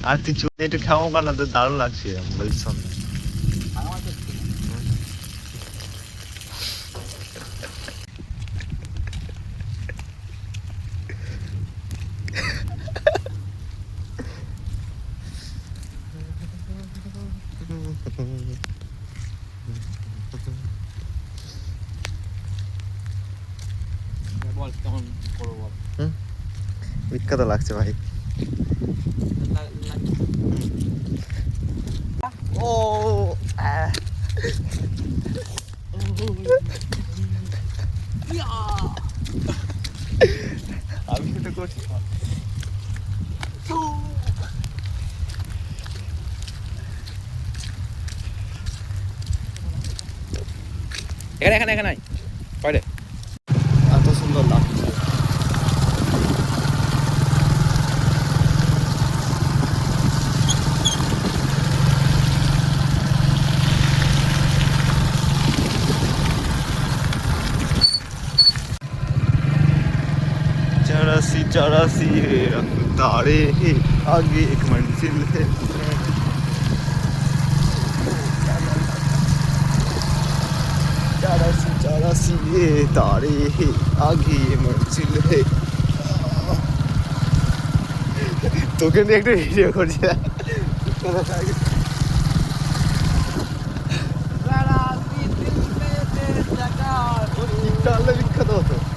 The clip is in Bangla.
আর কিছু একটু খাওয়া বানাতে দারুণ লাগছে বলছিস বিখ্যাত লাগছে ভাই ও আমি তো করছি এখানে কয়রে এত সুন্দর লাগছে चौरासी तारे आगे एक मंजिल है चौरासी तारे आगे मंजिल है তোকে নিয়ে একটা ভিডিও করছি বিখ্যাত হতো